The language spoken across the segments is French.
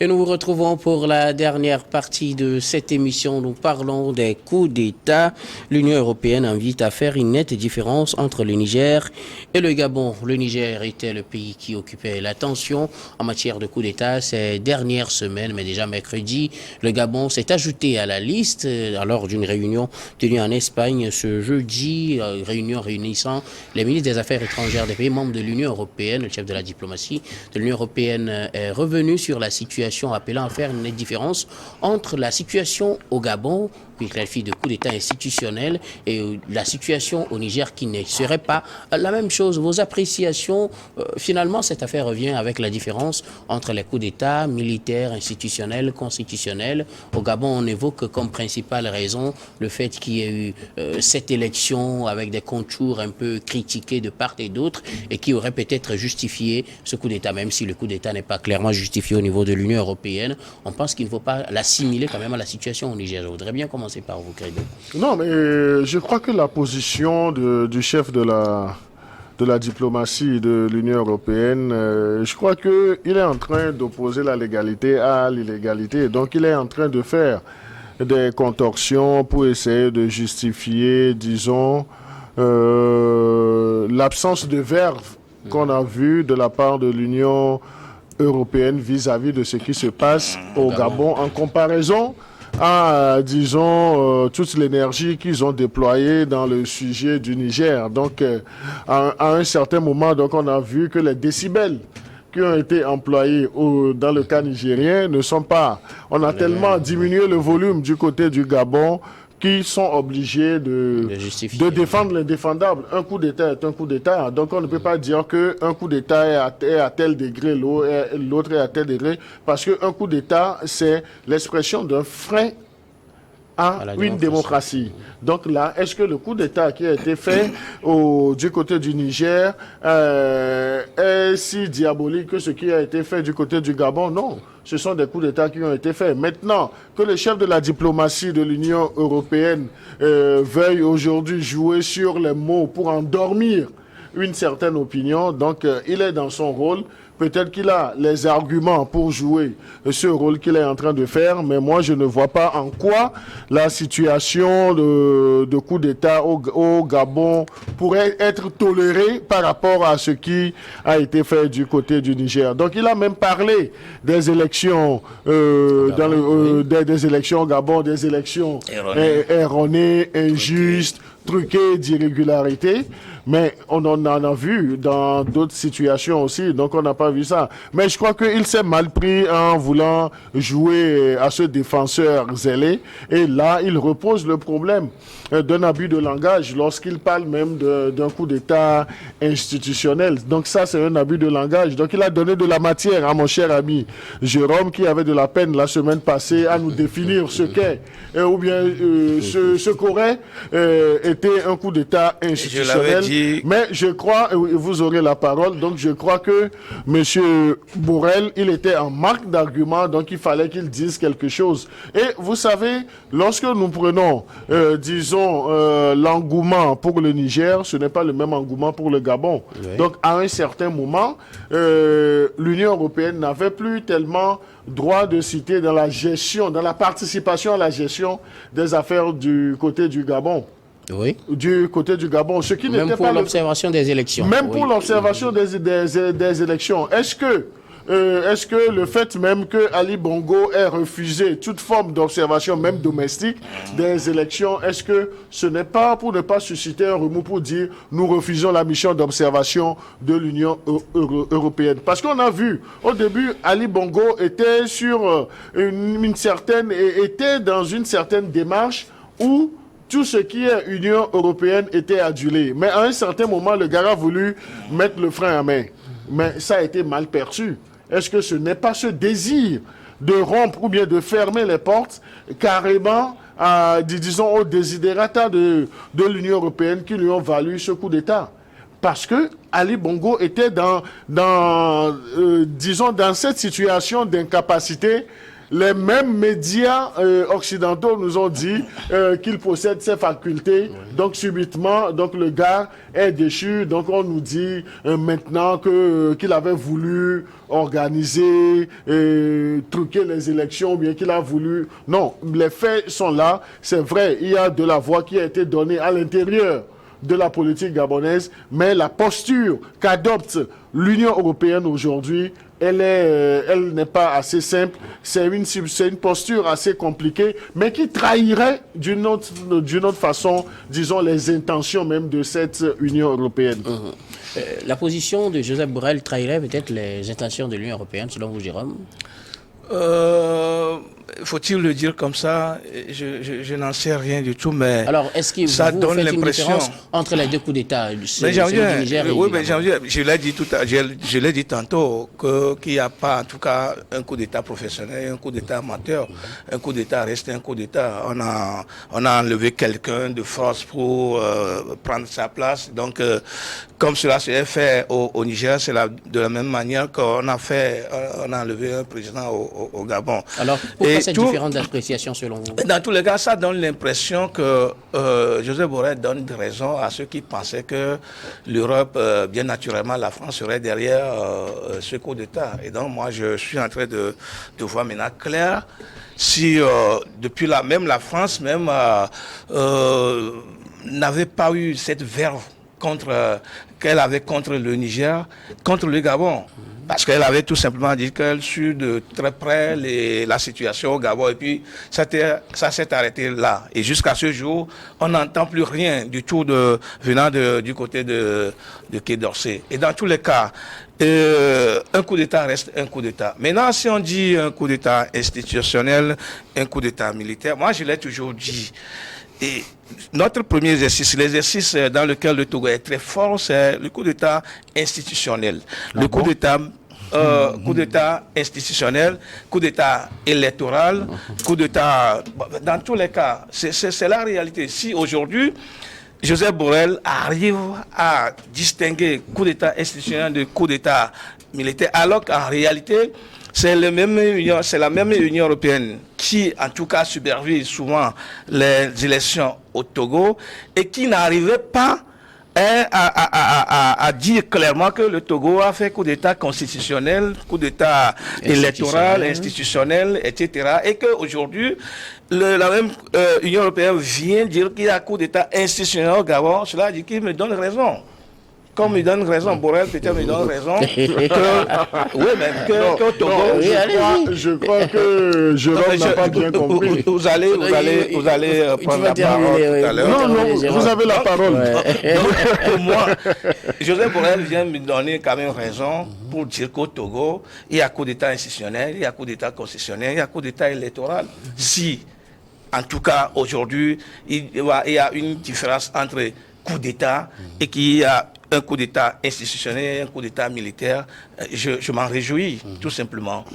Et nous vous retrouvons pour la dernière partie de cette émission. Nous parlons des coups d'État. L'Union européenne invite à faire une nette différence entre le Niger et le Gabon. Le Niger était le pays qui occupait l'attention en matière de coups d'État ces dernières semaines, mais déjà mercredi, le Gabon s'est ajouté à la liste lors d'une réunion tenue en Espagne ce jeudi, réunion réunissant les ministres des Affaires étrangères des pays membres de l'Union européenne. Le chef de la diplomatie de l'Union européenne est revenu sur la situation, appelant à faire une nette différence entre la situation au Gabon, puis qualifie de coup d'État institutionnel, et la situation au Niger qui ne serait pas la même chose. Vos appréciations, finalement, cette affaire revient avec la différence entre les coups d'État militaires, institutionnels, constitutionnels. Au Gabon, on évoque comme principale raison le fait qu'il y ait eu cette élection avec des contours un peu critiqués de part et d'autre et qui aurait peut-être justifié ce coup d'État, même si le coup d'État n'est pas clairement justifié au niveau de l'Union européenne. On pense qu'il ne faut pas l'assimiler quand même à la situation au Niger. Je voudrais bien commencer par vous, Credo. Non, mais je crois que la position du chef de la diplomatie de l'Union européenne, je crois qu'il est en train d'opposer la légalité à l'illégalité. Donc, il est en train de faire des contorsions pour essayer de justifier, disons, l'absence de verve qu'on a vue de la part de l'Union européenne vis-à-vis de ce qui se passe au Gabon en comparaison à, disons, toute l'énergie qu'ils ont déployée dans le sujet du Niger. Donc, à un certain moment, donc, on a vu que les décibels qui ont été employés dans le cas nigérien ne sont pas... On a tellement diminué le volume du côté du Gabon qui sont obligés de défendre l'indéfendable. Un coup d'État est un coup d'État. Donc, on ne peut pas dire qu'un coup d'État est à tel degré, l'autre est à tel degré, parce qu'un coup d'État, c'est l'expression d'un frein à une démocratie. Donc là, est-ce que le coup d'État qui a été fait du côté du Niger est si diabolique que ce qui a été fait du côté du Gabon? Non. Ce sont des coups d'État qui ont été faits. Maintenant, que le chef de la diplomatie de l'Union européenne veuille aujourd'hui jouer sur les mots pour endormir une certaine opinion, donc il est dans son rôle. Peut-être qu'il a les arguments pour jouer ce rôle qu'il est en train de faire, mais moi, je ne vois pas en quoi la situation de coup d'État au Gabon pourrait être tolérée par rapport à ce qui a été fait du côté du Niger. Donc, il a même parlé des élections, des élections au Gabon, des élections erronées, injustes, truquées, d'irrégularités. Mais on en a vu dans d'autres situations aussi, donc on n'a pas vu ça. Mais je crois qu'il s'est mal pris en voulant jouer à ce défenseur zélé. Et là, il repose le problème d'un abus de langage lorsqu'il parle même d'un coup d'État institutionnel. Donc ça, c'est un abus de langage. Donc il a donné de la matière à mon cher ami Jérôme, qui avait de la peine la semaine passée à nous définir ce qu'est, ou bien ce qu'aurait été un coup d'État institutionnel. Mais je crois, vous aurez la parole, donc je crois que M. Borrell, il était en marque d'argument, donc il fallait qu'il dise quelque chose. Et vous savez, lorsque nous prenons, disons, l'engouement pour le Niger, ce n'est pas le même engouement pour le Gabon. Oui. Donc à un certain moment, l'Union européenne n'avait plus tellement droit de citer dans la gestion, dans la participation à la gestion des affaires du côté du Gabon. Oui. Du côté du Gabon, ce qui n'était pas... Même pour l'observation des élections. Même pour l'observation des élections. Est-ce que le fait même que Ali Bongo ait refusé toute forme d'observation, même domestique, des élections, est-ce que ce n'est pas pour ne pas susciter un remous pour dire nous refusons la mission d'observation de l'Union européenne? Parce qu'on a vu, au début, Ali Bongo était était dans une certaine démarche où tout ce qui est Union européenne était adulé. Mais à un certain moment, le gars a voulu mettre le frein à main. Mais ça a été mal perçu. Est-ce que ce n'est pas ce désir de rompre ou bien de fermer les portes carrément, disons, aux desiderata de l'Union européenne qui lui ont valu ce coup d'État? Parce que Ali Bongo était disons, dans cette situation d'incapacité les mêmes médias occidentaux nous ont dit qu'il possède ces facultés. Donc subitement, donc le gars est déchu. Donc on nous dit maintenant qu'il avait voulu organiser, truquer les élections, ou bien qu'il a voulu... Non, les faits sont là. C'est vrai, il y a de la voix qui a été donnée à l'intérieur de la politique gabonaise, mais la posture qu'adopte l'Union européenne aujourd'hui, elle n'est pas assez simple. C'est une posture assez compliquée, mais qui trahirait d'une autre façon, disons, les intentions même de cette Union européenne. La position de Joseph Borrell trahirait peut-être les intentions de l'Union européenne, selon vous, Jérôme? Faut-il le dire comme ça? Je n'en sais rien du tout, mais alors, est-ce que ça vous donne faites une l'impression différence entre les deux coups d'État, mais je l'ai dit je l'ai dit tantôt qu'il n'y a pas, en tout cas, un coup d'État professionnel, un coup d'État amateur. Un coup d'État reste un coup d'État. On a enlevé quelqu'un de force pour prendre sa place. Donc, comme cela s'est fait au Niger, c'est de la même manière qu'on a enlevé un président au Gabon. Alors, pourquoi cette différence d'appréciation selon vous? Dans tous les cas, ça donne l'impression que Joseph Borrell donne raison à ceux qui pensaient que l'Europe, bien naturellement, la France serait derrière ce coup d'État. Et donc, moi, je suis en train de voir maintenant clair si, depuis la France, même, n'avait pas eu cette verve qu'elle avait contre le Niger, contre le Gabon. Parce qu'elle avait tout simplement dit qu'elle suit de très près la situation au Gabon. Et puis, ça s'est arrêté là. Et jusqu'à ce jour, on n'entend plus rien du tout venant du côté de Quai d'Orsay. Et dans tous les cas, un coup d'État reste un coup d'État. Maintenant, si on dit un coup d'État institutionnel, un coup d'État militaire, moi, je l'ai toujours dit. Et notre premier exercice, l'exercice dans lequel le Togo est très fort, c'est le coup d'État institutionnel. Le coup d'État institutionnel, coup d'État électoral, coup d'État... Dans tous les cas, c'est la réalité. Si aujourd'hui, Joseph Borrell arrive à distinguer coup d'État institutionnel de coup d'État militaire, alors qu'en réalité, c'est la même Union européenne qui, en tout cas, supervise souvent les élections au Togo et qui n'arrivait pas à dire clairement que le Togo a fait coup d'État constitutionnel, coup d'État électoral, institutionnel, etc. Et qu'aujourd'hui, la même Union européenne vient dire qu'il y a coup d'État institutionnel au Gabon. Cela dit qu'il me donne raison. Comme il donne raison, Borrell peut-être me donne raison. Que Togo. Je crois que Jérôme n'a pas bien compris. Vous allez prendre la parole tout à l'heure. Non, vous avez la parole. Pour moi, Joseph Borrell vient me donner quand même raison pour dire qu'au Togo, il y a coup d'État institutionnel, il y a coup d'État constitutionnel, il y a coup d'État électoral. Si, en tout cas, aujourd'hui, il y a une différence entre coup d'État et qu'il y a un coup d'État institutionnel, un coup d'État militaire, je m'en réjouis, tout simplement.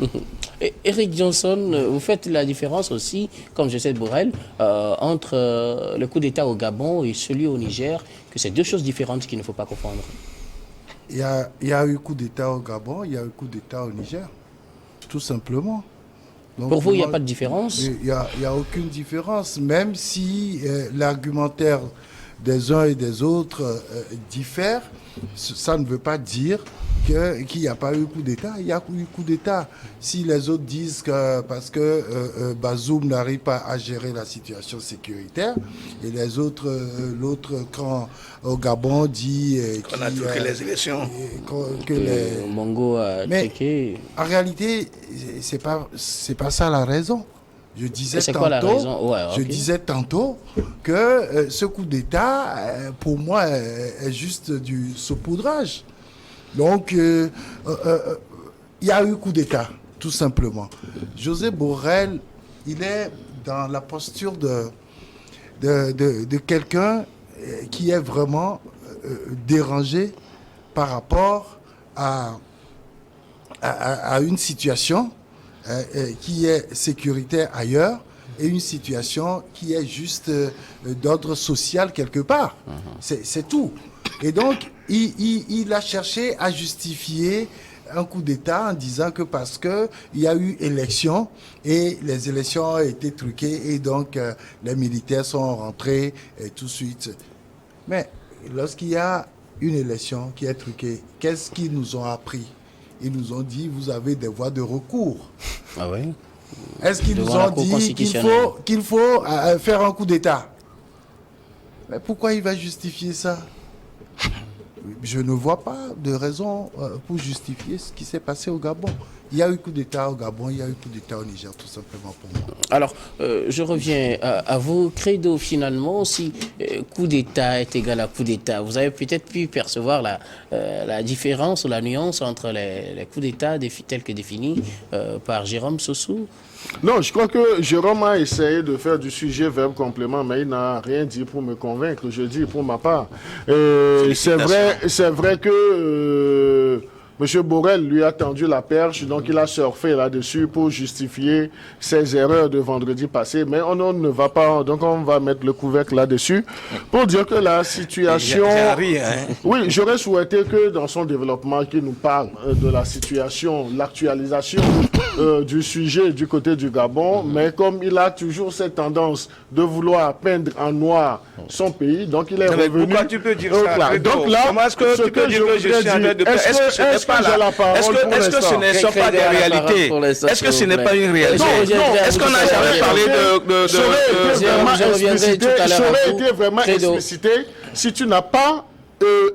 Eric Johnson, vous faites la différence aussi, comme Joseph Borrell, entre le coup d'État au Gabon et celui au Niger, que c'est deux choses différentes qu'il ne faut pas confondre. Il y a eu coup d'État au Gabon, il y a eu coup d'État au Niger, tout simplement. Donc, pour vous, il n'y a pas de différence? Il n'y a aucune différence, même si l'argumentaire des uns et des autres diffèrent, ça ne veut pas dire qu'il n'y a pas eu coup d'État. Il y a eu coup d'État. Si les autres disent que parce que Bazoum n'arrive pas à gérer la situation sécuritaire, et les autres, l'autre camp au Gabon dit qu'on a truqué les élections, que les Mongo a truqué. En réalité, c'est pas ça la raison. Je disais tantôt que ce coup d'État, pour moi, est juste du saupoudrage. Donc, il y a eu coup d'État, tout simplement. Joseph Borrell, il est dans la posture de quelqu'un qui est vraiment dérangé par rapport à une situation qui est sécuritaire ailleurs et une situation qui est juste d'ordre social quelque part. C'est tout. Et donc, il a cherché à justifier un coup d'État en disant que parce qu'il y a eu élection et les élections ont été truquées et donc les militaires sont rentrés et tout de suite. Mais lorsqu'il y a une élection qui est truquée, qu'est-ce qu'ils nous ont appris? Ils nous ont dit, vous avez des voies de recours. Ah ouais? Est-ce qu'ils nous Devant la ont Cour dit constitutionnelle. qu'il faut faire un coup d'État? Mais pourquoi il va justifier ça? Je ne vois pas de raison pour justifier ce qui s'est passé au Gabon. Il y a eu coup d'État au Gabon, il y a eu coup d'État au Niger, tout simplement pour moi. Alors, je reviens à vos credo finalement. Si coup d'État est égal à coup d'État, vous avez peut-être pu percevoir la différence ou la nuance entre les coups d'État tels que définis par Jérôme Sossou. Non, je crois que Jérôme a essayé de faire du sujet verbe complément, mais il n'a rien dit pour me convaincre. Je dis pour ma part. C'est vrai que M. Borrell lui a tendu la perche, donc il a surfé là-dessus pour justifier ses erreurs de vendredi passé. Mais on ne va pas, donc on va mettre le couvercle là-dessus pour dire que la situation... Oui, j'aurais souhaité que dans son développement, qu'il nous parle de la situation, l'actualisation du sujet du côté du Gabon. Mais comme il a toujours cette tendance de vouloir peindre en noir son pays, donc il est revenu... Pourquoi tu peux dire ça? Donc là, comment est-ce que tu peux dire que je suis en train de... Est-ce que ce ne sont pas des réalités? Est-ce que ce n'est pas une réalité? Est-ce qu'on n'a jamais parlé de... J'aurais été vraiment explicité si tu n'as pas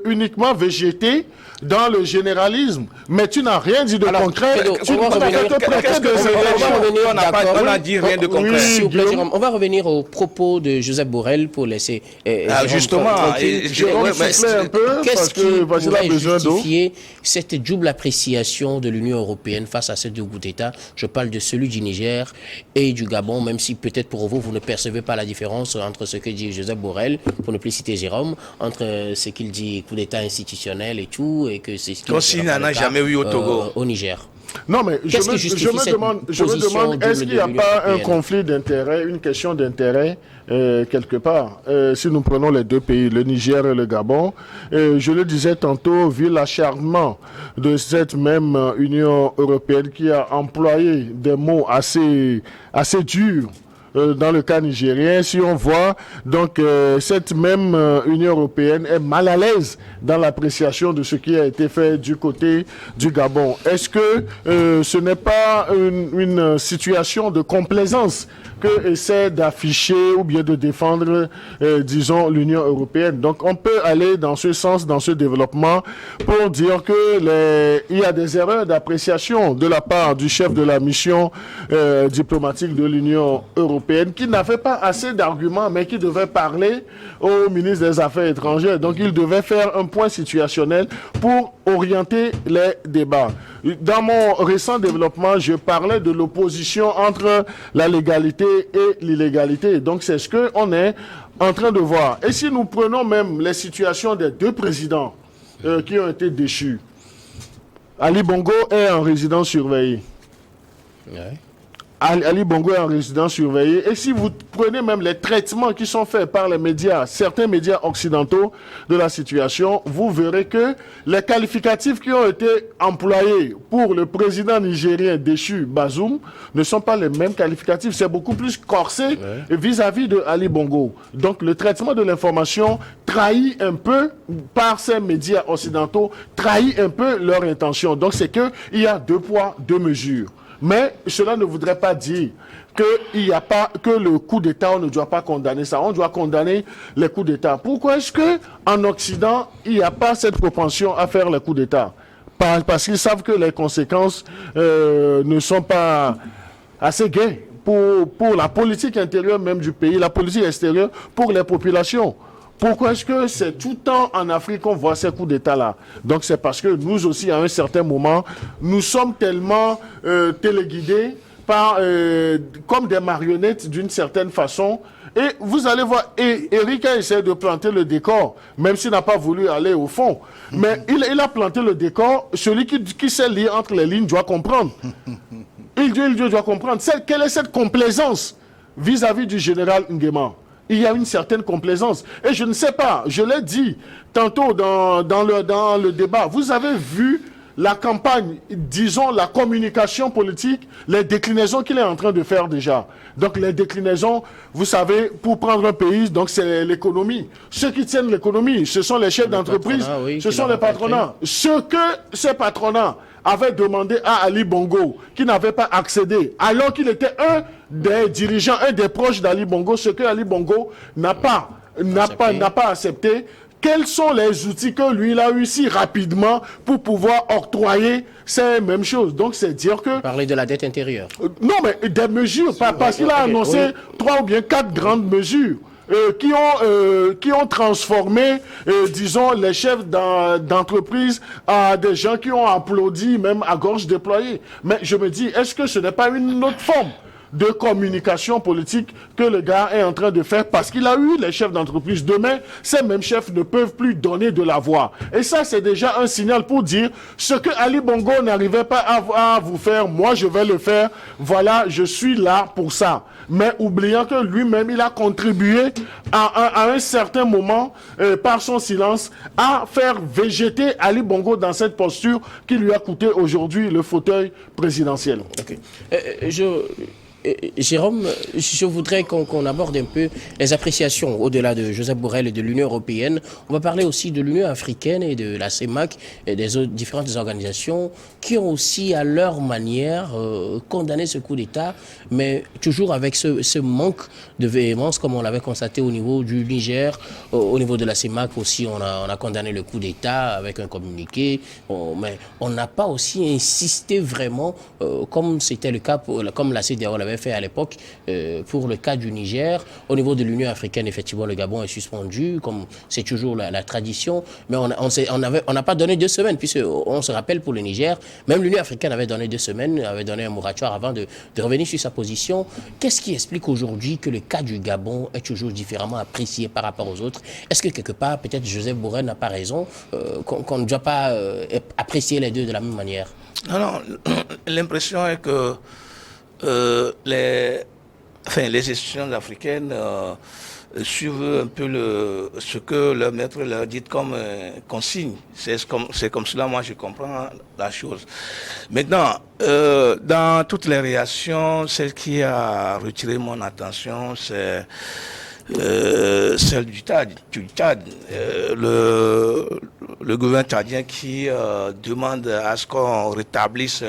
uniquement végété dans le généralisme, mais tu n'as rien dit de concret. On n'a dit rien de concret. S'il vous plaît, Jérôme, on va revenir aux propos de Joseph Borrell pour laisser justement, qu'est-ce qui pourrait justifier cette double appréciation de l'Union européenne face à ces deux coups d'État? Je parle de celui du Niger et du Gabon, même si peut-être pour vous, vous ne percevez pas la différence entre ce que dit Joseph Borrell, pour ne plus citer Jérôme, entre ce qu'il dit coup d'État institutionnel et tout, et que c'est ce qu'il n'en a jamais eu au Togo. Au Niger. Non, mais je me demande, est-ce qu'il n'y a pas un conflit d'intérêts, une question d'intérêt quelque part, si nous prenons les deux pays, le Niger et le Gabon. Je le disais tantôt, vu l'acharnement de cette même Union européenne qui a employé des mots assez durs dans le cas nigérien, si on voit, donc cette même Union européenne est mal à l'aise dans l'appréciation de ce qui a été fait du côté du Gabon. Est-ce que ce n'est pas une situation de complaisance que essaie d'afficher ou bien de défendre, disons, l'Union européenne? Donc on peut aller dans ce sens, dans ce développement, pour dire que il y a des erreurs d'appréciation de la part du chef de la mission diplomatique de l'Union européenne, qui n'avait pas assez d'arguments, mais qui devait parler au ministre des Affaires étrangères. Donc il devait faire un point situationnel pour orienter les débats. Dans mon récent développement, je parlais de l'opposition entre la légalité et l'illégalité. Donc c'est ce qu'on est en train de voir. Et si nous prenons même les situations des deux présidents qui ont été déchus, Ali Bongo est en résidence surveillée. Ouais. Ali Bongo est en résidence surveillée. Et si vous prenez même les traitements qui sont faits par les médias, certains médias occidentaux de la situation, vous verrez que les qualificatifs qui ont été employés pour le président nigérien déchu, Bazoum, ne sont pas les mêmes qualificatifs. C'est beaucoup plus corsé vis-à-vis de Ali Bongo. Donc le traitement de l'information trahit un peu, par ces médias occidentaux, trahit un peu leur intention. Donc c'est qu'il y a deux poids, deux mesures. Mais cela ne voudrait pas dire qu'il n'y a pas que le coup d'État, on ne doit pas condamner ça. On doit condamner les coups d'État. Pourquoi est-ce qu'en Occident, il n'y a pas cette propension à faire les coups d'État? Parce qu'ils savent que les conséquences ne sont pas assez gaies pour la politique intérieure même du pays, la politique extérieure pour les populations. Pourquoi est-ce que c'est tout le temps en Afrique qu'on voit ces coups d'État-là? Donc c'est parce que nous aussi, à un certain moment, nous sommes tellement téléguidés par, comme des marionnettes d'une certaine façon. Et vous allez voir, Eric a essayé de planter le décor, même s'il n'a pas voulu aller au fond. Mais il a planté le décor. Celui qui sait lire entre les lignes doit comprendre. Il doit comprendre. Quelle est cette complaisance vis-à-vis du général Nguema? Il y a une certaine complaisance. Et je ne sais pas, je l'ai dit tantôt dans le débat, vous avez vu la campagne, disons la communication politique, les déclinaisons qu'il est en train de faire déjà. Donc les déclinaisons, vous savez, pour prendre un pays, donc c'est l'économie. Ceux qui tiennent l'économie, ce sont les chefs d'entreprise, oui, ce sont les patronats. Ce que ces patronats avaient demandé à Ali Bongo, qui n'avait pas accédé, alors qu'il était un des dirigeants, un des proches d'Ali Bongo, ce que Ali Bongo n'a pas accepté. Quels sont les outils que lui, il a eu si rapidement pour pouvoir octroyer ces mêmes choses? Donc, c'est dire que... Parler de la dette intérieure. Non, mais des mesures, parce qu'il a annoncé 3 ou bien 4 grandes mesures qui ont transformé, disons, les chefs d'entreprise à des gens qui ont applaudi, même à gorge déployée. Mais je me dis, est-ce que ce n'est pas une autre forme de communication politique que le gars est en train de faire parce qu'il a eu les chefs d'entreprise. Demain, ces mêmes chefs ne peuvent plus donner de la voix. Et ça, c'est déjà un signal pour dire ce que Ali Bongo n'arrivait pas à vous faire, moi je vais le faire. Voilà, je suis là pour ça. Mais oubliant que lui-même, il a contribué à un certain moment, par son silence, à faire végéter Ali Bongo dans cette posture qui lui a coûté aujourd'hui le fauteuil présidentiel. Okay. Jérôme, je voudrais qu'on aborde un peu les appréciations au-delà de Joseph Borrell et de l'Union européenne. On va parler aussi de l'Union africaine et de la CEMAC et des autres différentes organisations qui ont aussi à leur manière condamné ce coup d'État, mais toujours avec ce manque de véhémence comme on l'avait constaté au niveau du Niger, au niveau de la CEMAC aussi on a condamné le coup d'État avec un communiqué, mais on n'a pas aussi insisté vraiment comme c'était le cas, comme la CEDEAO l'avait fait à l'époque pour le cas du Niger. Au niveau de l'Union africaine, effectivement, le Gabon est suspendu, comme c'est toujours la tradition, mais on n'a pas donné 2 semaines, puisqu'on se rappelle pour le Niger, même l'Union africaine avait donné 2 semaines, avait donné un moratoire avant de revenir sur sa position. Qu'est-ce qui explique aujourd'hui que le cas du Gabon est toujours différemment apprécié par rapport aux autres? Est-ce que quelque part, peut-être Joseph Borrell n'a pas raison, qu'on ne doit pas apprécier les deux de la même manière? Non, l'impression est que les institutions africaines suivent un peu ce que leur maître leur dit comme consigne. C'est comme cela, moi, je comprends la chose. Maintenant, dans toutes les réactions, celle qui a retiré mon attention, c'est celle du Tchad. Le gouvernement tchadien qui demande à ce qu'on rétablisse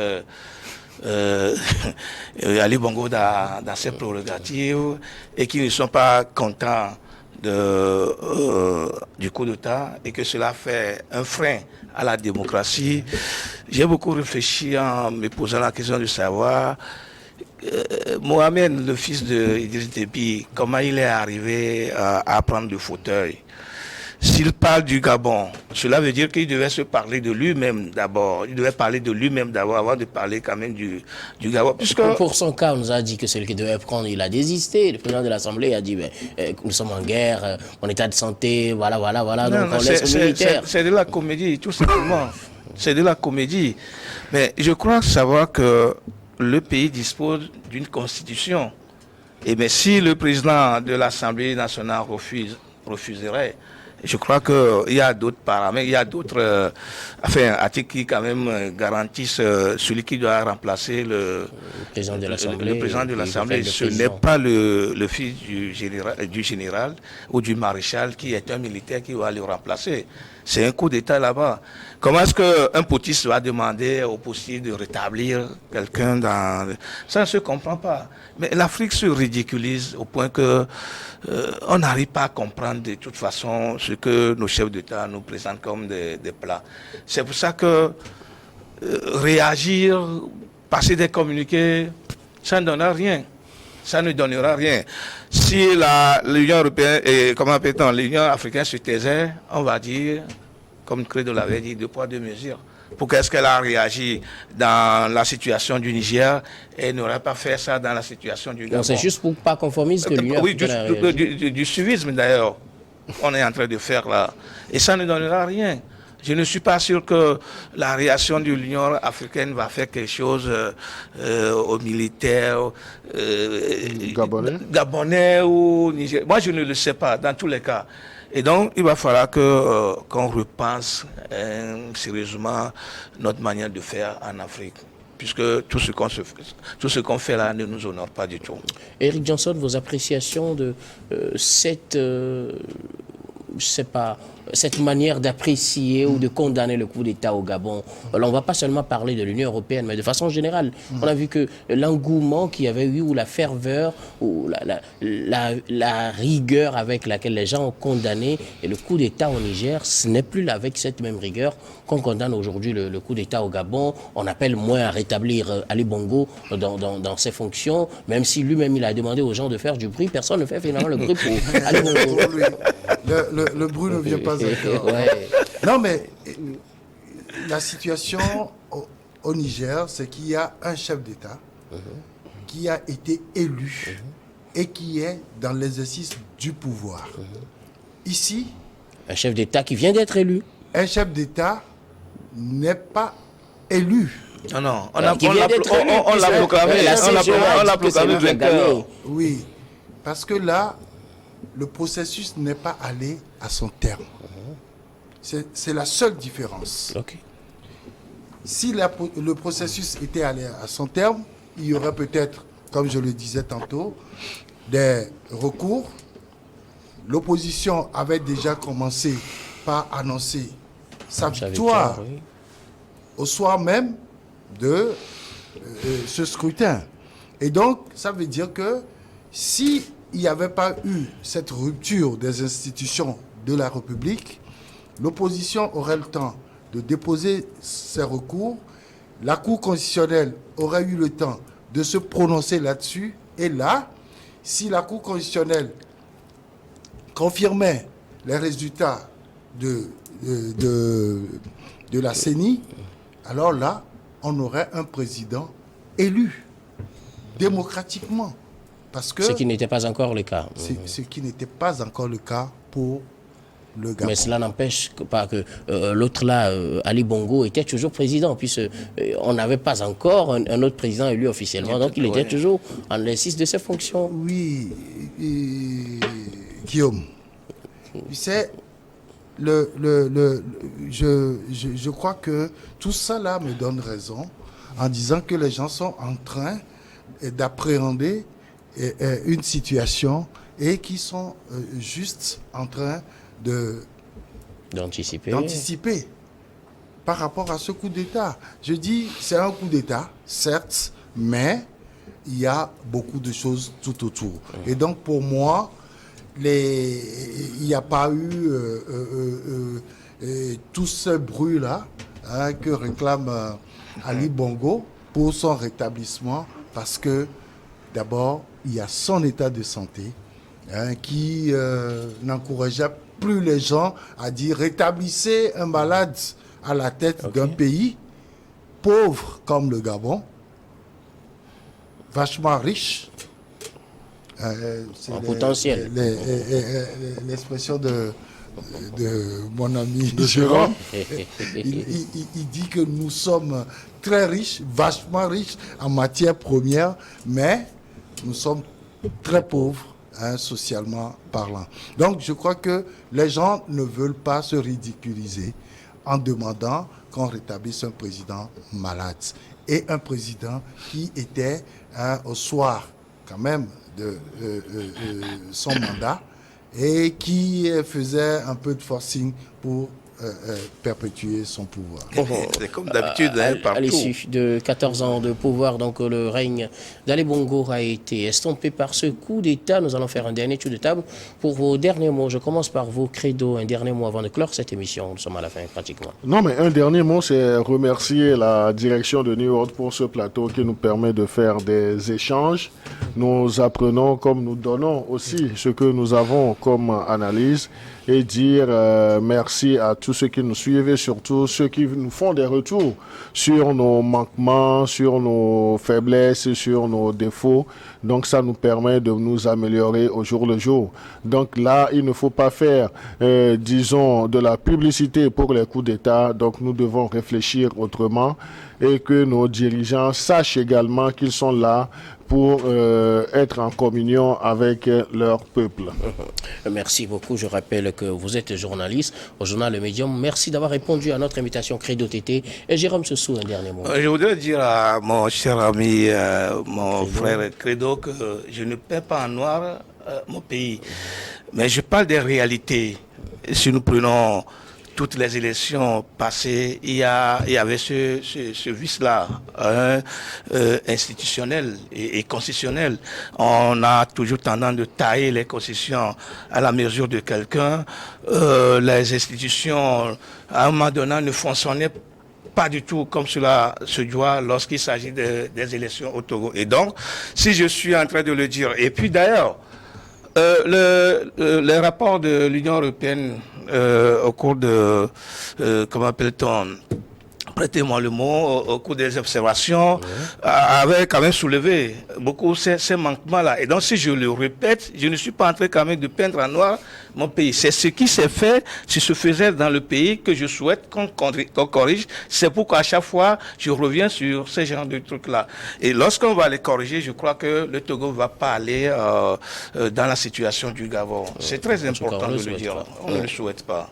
Ali Bongo dans ses prérogatives et qui ne sont pas contents du coup d'État et que cela fait un frein à la démocratie. J'ai beaucoup réfléchi en me posant la question de savoir Mohamed, le fils de Idriss Déby, comment il est arrivé à prendre le fauteuil? S'il parle du Gabon, cela veut dire qu'il devait se parler de lui-même d'abord. Il devait parler de lui-même d'abord avant de parler quand même du Gabon. Puisque... Pour son cas, on nous a dit que celui qui devait prendre, il a désisté. Le président de l'Assemblée a dit nous sommes en guerre, mon état de santé, voilà, donc on laisse aux militaires. C'est de la comédie, tout simplement. C'est de la comédie. Mais je crois savoir que le pays dispose d'une constitution. Et bien si le président de l'Assemblée nationale refuserait, je crois qu'il y a d'autres paramètres, il y a d'autres articles qui quand même garantissent celui qui doit remplacer le président de l'Assemblée. Ce n'est pas le fils du général ou du maréchal qui est un militaire qui va le remplacer. C'est un coup d'État là-bas. Comment est-ce qu'un potiste va demander au postier de rétablir quelqu'un dans... Ça ne se comprend pas. Mais l'Afrique se ridiculise au point que on n'arrive pas à comprendre de toute façon ce que nos chefs d'État nous présentent comme des plats. C'est pour ça que réagir, passer des communiqués, ça ne donnera rien. Ça ne donnera rien. Si l'Union européenne et l'Union africaine se taisait, on va dire, comme Credo l'avait dit, 2 poids 2 mesures. Pourquoi est-ce qu'elle a réagi dans la situation du Niger et n'aurait pas fait ça dans la situation du Gabon? C'est juste pour pas conformisme que l'Union africaine a réagi. Du suivisme d'ailleurs, on est en train de faire là. Et ça ne donnera rien. Je ne suis pas sûr que la réaction de l'Union africaine va faire quelque chose aux militaires gabonais ou Niger. Moi, je ne le sais pas, dans tous les cas. Et donc, il va falloir qu'on repense sérieusement notre manière de faire en Afrique, puisque tout ce qu'on fait là ne nous honore pas du tout. Eric Johnson, vos appréciations de cette manière d'apprécier ou de condamner le coup d'État au Gabon. Alors, on ne va pas seulement parler de l'Union européenne, mais de façon générale. On a vu que l'engouement qu'il y avait eu, ou la ferveur, ou la rigueur avec laquelle les gens ont condamné et le coup d'État au Niger, ce n'est plus avec cette même rigueur qu'on condamne aujourd'hui le coup d'État au Gabon. On appelle moins à rétablir Ali Bongo dans ses fonctions, même si lui-même il a demandé aux gens de faire du bruit. Personne ne fait finalement le bruit pour Ali Bongo. Le bruit ne vient pas encore. Ouais. Non, mais la situation au Niger, c'est qu'il y a un chef d'État qui a été élu et qui est dans l'exercice du pouvoir. Ici, un chef d'État qui vient d'être élu. Un chef d'État n'est pas élu. Non, non, on l'a proclamé vainqueur. Oui, parce que là, le processus n'est pas allé à son terme. C'est la seule différence. Okay. Si le processus était allé à son terme, il y aurait peut-être, comme je le disais tantôt, des recours. L'opposition avait déjà commencé par annoncer sa victoire au soir même de ce scrutin. Et donc, ça veut dire que si il n'y avait pas eu cette rupture des institutions de la République, l'opposition aurait le temps de déposer ses recours, la Cour constitutionnelle aurait eu le temps de se prononcer là-dessus, et là, si la Cour constitutionnelle confirmait les résultats de la CENI, alors là, on aurait un président élu démocratiquement. Parce que ce qui n'était pas encore le cas. Ce qui n'était pas encore le cas pour le Gabon. Mais cela n'empêche pas que l'autre là, Ali Bongo, était toujours président, puisqu'on n'avait pas encore un autre président élu officiellement, donc il était toujours en l'exercice de ses fonctions. Oui, Guillaume, tu sais, je crois que tout ça là me donne raison en disant que les gens sont en train d'appréhender une situation et qui sont juste en train d'anticiper par rapport à ce coup d'État. Je dis, c'est un coup d'État, certes, mais il y a beaucoup de choses tout autour. Et donc, pour moi, il n'y a pas eu tout ce bruit-là que réclame Ali Bongo pour son rétablissement, parce que, d'abord, il y a son état de santé qui n'encourageait plus les gens à dire rétablissez un malade à la tête d'un pays pauvre comme le Gabon, vachement riche. En potentiel. L'expression de mon ami Jérôme. Il dit que nous sommes très riches, vachement riches en matières premières, mais nous sommes très pauvres, socialement parlant. Donc, je crois que les gens ne veulent pas se ridiculiser en demandant qu'on rétablisse un président malade. Et un président qui était au soir, quand même, de son mandat et qui faisait un peu de forcing pour perpétuer son pouvoir. C'est comme d'habitude, partout. À l'issue de 14 ans de pouvoir, donc le règne d'Ali Bongo a été estompé par ce coup d'État. Nous allons faire un dernier tour de table pour vos derniers mots. Je commence par vos credos, un dernier mot avant de clore cette émission. Nous sommes à la fin pratiquement. Non, mais un dernier mot, c'est remercier la direction de New World pour ce plateau qui nous permet de faire des échanges. Nous apprenons comme nous donnons aussi ce que nous avons comme analyse, et dire merci à tous tous ceux qui nous suivent et surtout ceux qui nous font des retours sur nos manquements, sur nos faiblesses, sur nos défauts. Donc ça nous permet de nous améliorer au jour le jour. Donc là, il ne faut pas faire, disons, de la publicité pour les coups d'État. Donc nous devons réfléchir autrement et que nos dirigeants sachent également qu'ils sont là pour être en communion avec leur peuple. Merci beaucoup. Je rappelle que vous êtes journaliste au journal Le Médium. Merci d'avoir répondu à notre invitation Credo TT. Et Jérôme Sessou, un dernier mot. Je voudrais dire à mon cher ami, mon frère Credo, que je ne peins pas en noir mon pays. Mais je parle des réalités. Si nous prenons toutes les élections passées, il y avait ce vice-là, institutionnel et constitutionnel. On a toujours tendance de tailler les constitutions à la mesure de quelqu'un. Les institutions, à un moment donné, ne fonctionnaient pas du tout comme cela se doit lorsqu'il s'agit des élections au Togo. Et donc, si je suis en train de le dire, et puis d'ailleurs, les rapports de l'Union européenne au cours de, comment appelle-t-on, prêtez-moi le mot, au cours des observations, avait quand même soulevé beaucoup ces manquements-là. Et donc, si je le répète, je ne suis pas en train quand même de peindre en noir mon pays. C'est ce qui s'est fait, ce qui se faisait dans le pays que je souhaite qu'on corrige. C'est pourquoi à chaque fois, je reviens sur ce genre de trucs-là. Et lorsqu'on va les corriger, je crois que le Togo ne va pas aller dans la situation du Gabon. C'est très important de le dire. On ne le souhaite pas.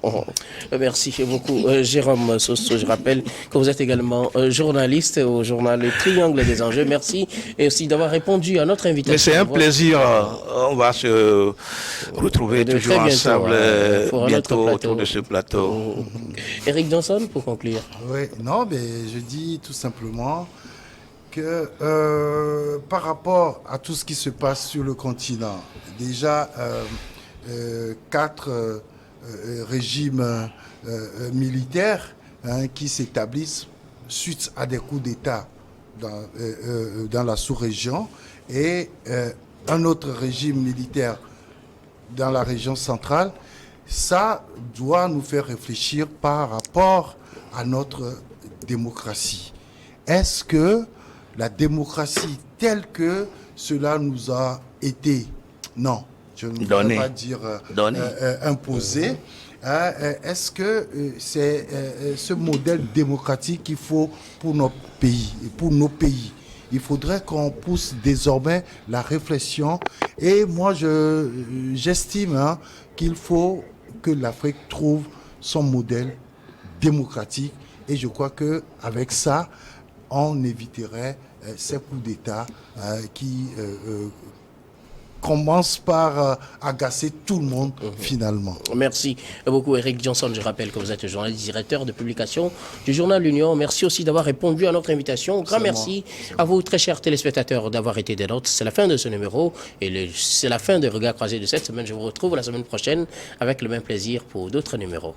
Merci beaucoup. Jérôme Sosso, je rappelle que vous êtes également journaliste au journal Le Triangle des Enjeux. Merci et aussi d'avoir répondu à notre invitation. Mais c'est un plaisir. On va se retrouver toujours ensemble bientôt autour de ce plateau. Eric Johnson, pour conclure. Oui, non, mais je dis tout simplement que par rapport à tout ce qui se passe sur le continent, déjà 4 régimes militaires qui s'établissent suite à des coups d'État dans la sous-région et un autre régime militaire dans la région centrale, ça doit nous faire réfléchir par rapport à notre démocratie. Est-ce que la démocratie telle que cela nous a été, non, je ne voudrais pas dire imposée, est-ce que c'est ce modèle démocratique qu'il faut pour notre pays et pour nos pays? Il faudrait qu'on pousse désormais la réflexion. Et moi, j'estime qu'il faut que l'Afrique trouve son modèle démocratique. Et je crois qu'avec ça, on éviterait ces coups d'État qui commence par agacer tout le monde finalement. Merci beaucoup Eric Johnson. Je rappelle que vous êtes journaliste directeur de publication du journal L'Union. Merci aussi d'avoir répondu à notre invitation. Grand merci à vous très chers téléspectateurs d'avoir été des nôtres. C'est la fin de ce numéro et c'est la fin de Regards croisés de cette semaine. Je vous retrouve la semaine prochaine avec le même plaisir pour d'autres numéros.